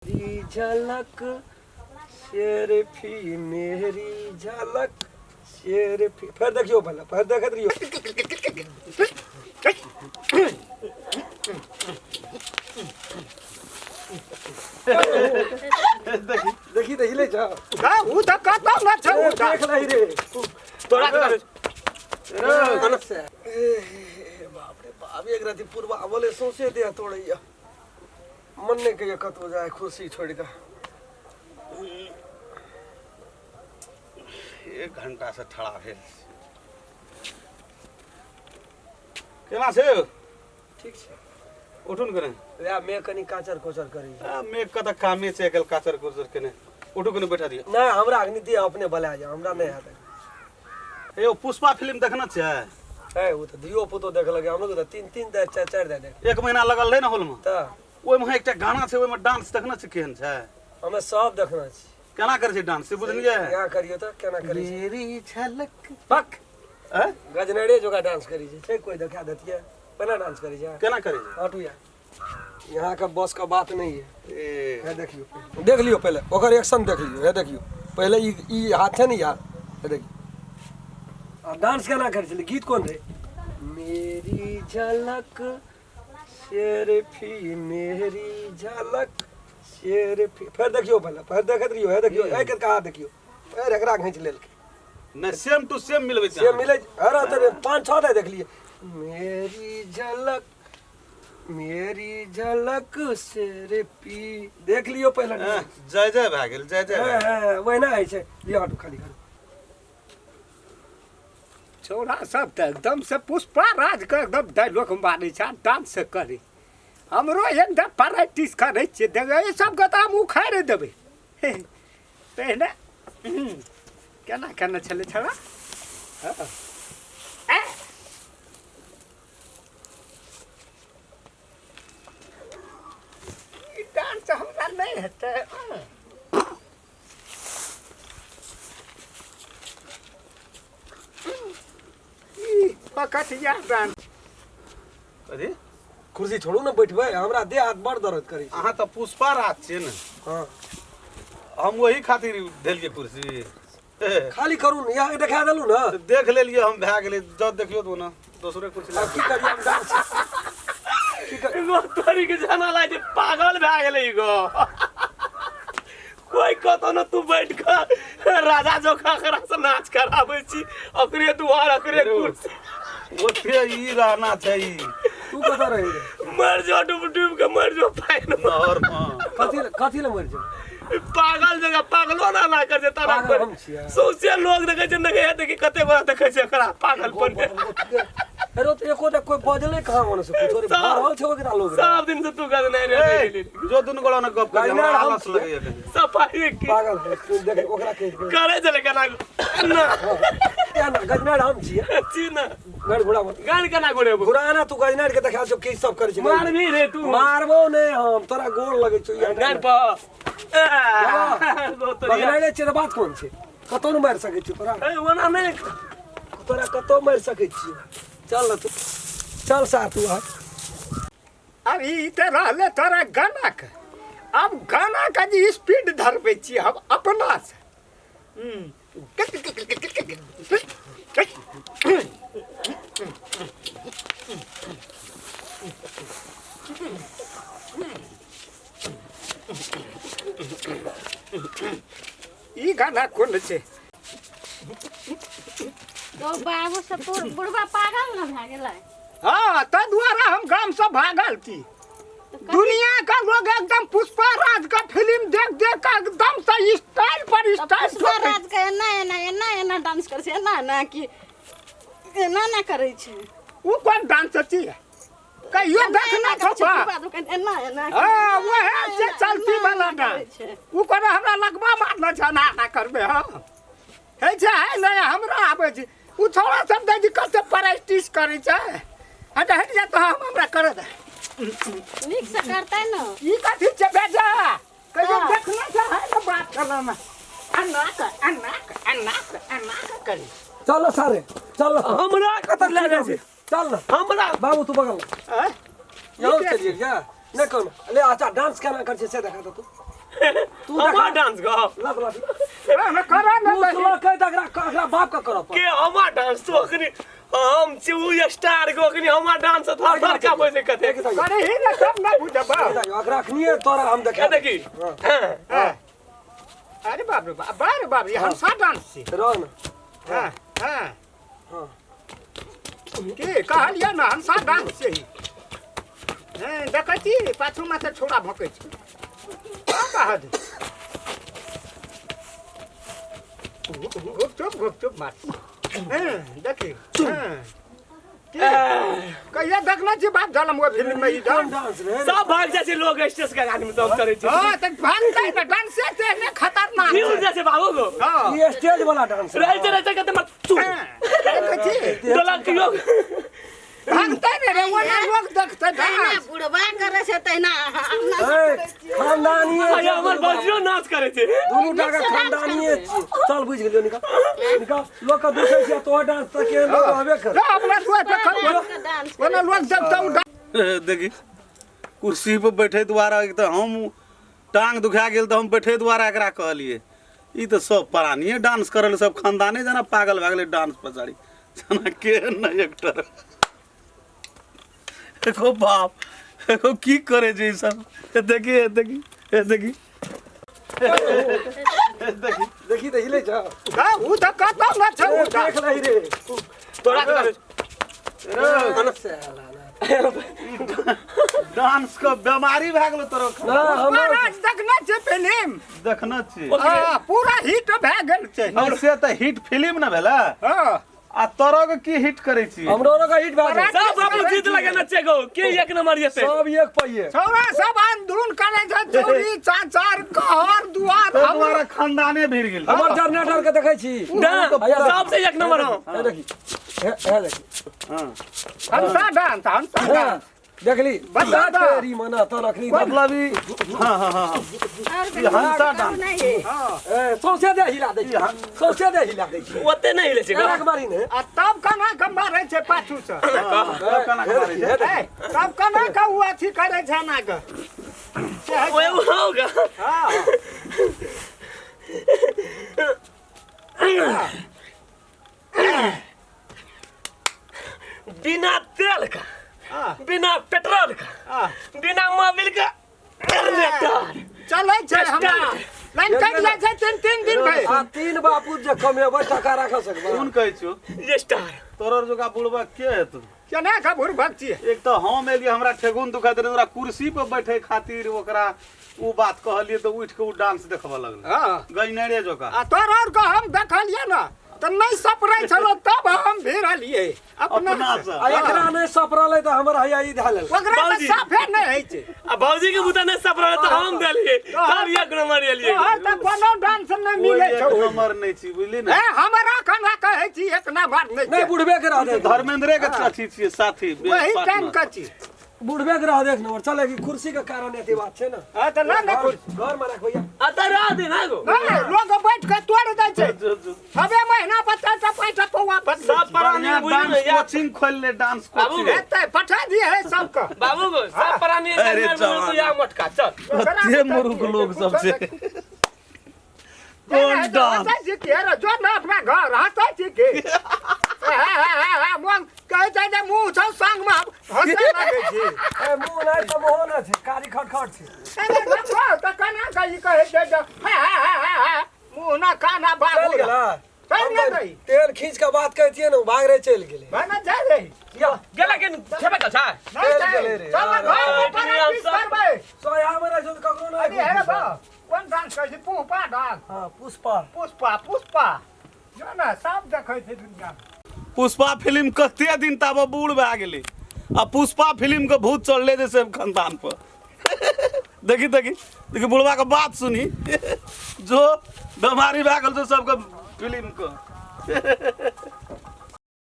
मेरी झलक शेरफी मेरी झलक शेरफी फिर देखियो पहले फिर देखत रहियो देखी देखी ले जा का हूं त कहता ना छ देख लही रे तोरा कर बाप रे बाप एक राती पूर्व आवले सोचे दे तोड़ैया मन ने कहिया कतो जाए खुशी छोड़ के 1 घंटा से ठड़ा भेल केना छै ठीक छै उठुन करे या मैं कनी काचर कोचर करी मैं कत कामे छै एकल काचर कोचर केने उठु कने बैठा दियो नहीं हमरा अग्नि दिया अपने बला जा हमरा नहीं आता ए पुष्पा फिल्म देखना छै है वो तो दियो पुतो देख लगे हम लोग तो 3 दे 4 दे देख 1 महीना लगल रहे ना हॉल में त ओय में एकटा गाना छै ओय में डांस देखना छै केहन छै हमें सब देखना छी केना करे छै डांस से बुझलिए क्या करियो तो केना करी मेरी झलक पक हैं गजनेड़े जोगा डांस करी छै कोई दिखा देतिए पहला डांस करी जा केना करे छै हटू या यहाँ का बॉस का बात नहीं है ए है देखियो देख लियो पहले ओकर एक्शन देख लियो है देखियो पहले ई हाथ है नहीं यार है देखियो अब डांस केना करे छले गीत कौन रे मेरी झलक शेरफी मेरी झलक शेरफी फिर देखियो पहले फिर देखत रहियो है देखियो एक कहा देखियो फिर एकरा घिंच लेल न सेम टू सेम मिलबे छै से मिले अरे तो 5-6 दे देख लिए मेरी झलक शेरफी देख लियो पहले जय जय भए गेल जय जय वही ना है छै लियो हटू खाली करू छोरा सब त एकदम से पुष्पा राज के एकदम डायलॉग मारे छै डांस से करे हमरो एकदम प्रैक्टिस करे छै देखे ई सब के त हम उखाड़ देबे पहले केना केना चले छोरा ई डांस हमरा नहीं हेतै पकटिया डांस अरे कुर्सी छोड़ू ना बैठबे हमरा देह हाथ बड़ दर्द करे छै अहाँ त पुष्पा राज छियै ने हां हम वही खातिर देलिए कुर्सी खाली करू ना यहाँ देखा देलू ना देख लेलिए हम भए गेलै जब देखियो तो ना दूसरे कुर्सी अब की करिए हम डांस की कर गो तोरी के जाना लागे पागल भए गेलै गो कोई कतो न तू बैठ के राजा जोखा करा से नाच कराबै छी ओकरे दुआर ओकरे कुर्सी ओते ई रहना छै ई तू कत रही रे मर जो डूब डूब के मर जो पाइन में और कथी ले मर जा पागल जगह पागलो ना कर जे तारा पागल हम छियै सोचे लोग देखे छै देखे है देखि कते गोरा देखे छै एकरा पागलपन अरे तो एको तक कोई बजले कहां होने से कुछ रे बाहर छो के लोग सब दिन से तू गद नहीं रे जो दुनु गोड़ा न गप कर हमरा हलस लगैया सफाई की पागल है तू देख ओकरा के करे चले केना ना या ना गजनाड़ हम छियै छी ना गड़ घोड़ा मत गान केना गोरे घुराना तू गजनाड़ के देखा जो की सब करे छै मार भी रे तू मारबो ने हम तोरा गोड़ लगे छौ या गान पर गजनाड़े छै बात कोन छै कतो न मार सकै छी तोरा ए ओना नहीं तोरा कतो मार सकै छी चल ना तू चल सा तू आ अब ई त रहले तोरा गाना के अब गाना का जी स्पीड धरबे छी हम अपना से ई गाना कोन छै तो बाबू सब बुढ़वा पागल न भए गेलै हाँ त द्वारा हम गांव से भागल थी दुनिया का लोग एकदम पुष्पा राज का फिल्म देख देख के एकदम से स्टाइल पर स्टाइल पुष्पा राज के एना डांस करे छै एना कि एना ना करे छै वो कौन डांस थी कहियो देखना था बा एना हां वो है से चलती वाला डांस वो करे हमरा लगवा मारना छना ना करबे हम है छै नहीं हमरा आबे छै उ छोरा सब दे कते प्रैक्टिस करे छै हट हट जा तो हम हमरा करे दे नीक से करतै न ई कथी छै बेजा कहियो देखना छै है ना बात करना में अन्ना करी चल सारे चल हमरा कत ले जाय छै चल ना हमरा बाबू तू बगल यहाँ चलिए क्या नहीं कौन ले अच्छा डांस केना कर से देखा तो तू तू हमार डांस गा लब लब ना करा ना तू सुला कह तकरा बाप का करब के हमार डांस तो अखनी हम चू स्टार को अखनी हमार डांस तो थर का पैसे कते करे ही ना सब ना बुझबा अकरा अखनिए तोरा हम क्या देखा देखी अरे बाप रे बाप ये हम सा डांस छी रह न हां हां हां के कहलिया ना हम सा डांस छी हैं देखै छी पाछू में से छोड़ा भकै छी कहा दे गुपचुप मार देखी कहिया देखना छी बात जलम वो फिल्म में ई डांस रे सब भाग जाए लोग स्टेज का गाने में तो करे छे हां त भागता है डांस से ने खतरनाक न्यूज जैसे बाबू को हां ये स्टेज वाला डांस रहते रहते कहते मत चू देखी डोला के लोग भागता है रे वो लोग देखते डांस बुढ़वा करे से तैना खानदानी आया हमर बजियो नाच करे छे दुनू टाका खानदानी चल बुझ गेलियो निका लोग का दूसरे से तो डांस तक के लोग हबे कर अपना सुए पे कर डांस वना लोग देखता देखी कुर्सी पर बैठे द्वारा तो हम टांग दुखा गेल तो हम बैठे द्वारा एकरा कहलिए ई तो सब परानिए डांस करल सब खानदाने जना पागल भ गेले डांस पछाड़ी जना के न एक्टर एको बाप एको की करे जे सब देखी देखी देखी देखी तो हिले जा हां उ त कत न छ उ देख लही रे तोरा के डांस का बीमारी भ गेल तोरा ना हम महाराज देखना छ फिल्म देखना छी हां पूरा हिट भ गेल छै से त हिट फिल्म न भेला हां आ तोरा के की हिट करे छी हमरो का हिट बात सब बाबू जीत लगे नचे गो के एक नंबर येते सब एक पहिए छौरा सब आंदोलन करे छ चोरी चाचार कहर दुआर हमारा खानदाने भिड़ गेल हमर जनरेटर के देखै छी सबसे एक नंबर हो ए देखी ए देखी हां हम सा डांस देखली बता दो। तेरी मना तो रखनी मतलब ई हां हां हां हंसा डांस सौसे दे हिला दे सौसे दे हिला दे ओते नहीं ले छे गो एक बारी ने आ तब कना कम्बा रहे छै पाछू से कना करे छै तब कना का उ अथी करे छै ना ग ओए होगा हां बिना तेल का बिना पेट्रोल का बिना मोबिल का चलै छै हमरा लाइन कट जाइ छै 3 दिन में आ तीन बापू जे कमेबै टका राख सकबा कोन कहै छियो ये स्टार तोरर जोगा बुढ़बा के हेतु केना का बुढ़ भक्ति एक तो हम एलिए हमरा ठेगुन दुखा दे ओकरा कुर्सी पर बैठे खातिर ओकरा उ बात कहलिए तो उठ के उ डांस देखबा लगल हां गइनेरे जोका आ तोर और को हम देखलिए ना त नहीं सपरै छलो तब हम भिड़लिए अपना से आ एकरा ने सपरले त हमर हैया ई धालल ओकरा त बाबूजी। साफे नहीं है छै आ भौजी के बुता ने सब रहे तो हम देलिए तब एक नंबर लिए तोहर त कोनो डांस नहीं मिले एक छौ नंबर नहीं छी बुझली ए ना हमरा कना कहै छी एक नंबर नहीं नहीं छै बुढ़बे के रह दे धर्मेंद्र के अथी छियै साथी वही partner। टाइम का छी बुढ़बे के रह देख नंबर चले की कुर्सी के कारण एती बात छै ना हां त ना ना कुछ घर में राख भैया अतरा दे ना गो नहीं लोग बैठ के तोड़ दै छै सबे महीना बच्चा सब पैसा पौवा बस सब परानी बढ़िया बुझी डांस नहीं यार कोचिंग खोल ले डांस बाबू कोचिंग गे। एते पठा दिए है सबका बाबू गो सब परानी अरे तो जवान। या मटका चल कते मुर्ख लोग सब छै कोन डांस हंसै छी के रे जो ना अपना घर हंसै छी के मन कहै छै जे मुंह छौ संग में हंसै लागै छी ए मुंह नहीं त मोह ना छै कारी खटखट छै अरे देखो त कना कहि कहै छै जे मुंह ना काना बाबू चल गेला चल ना गई तेल खींच के बात कहतिए ना भाग रे चल गेले बना जा रही गेला के छेबे का छा नहीं चल गेले रे चल घर में प्रैक्टिस करबै सोया में रह जो ककरो ना अरे हे बा कोन डांस कहै छी पुष्पा डांस हां पुष्पा पुष्पा जो ना सब देखै छै दुनिया में पुष्पा फिल्म कते दिन तब बूढ़ भए गेलै आ पुष्पा फिल्म के भूत चढ़ले जैसे खानदान पर देखी देखी देखी बुढ़वा के बात सुनी जो बीमारी भए गेल छै सबके फिल्म के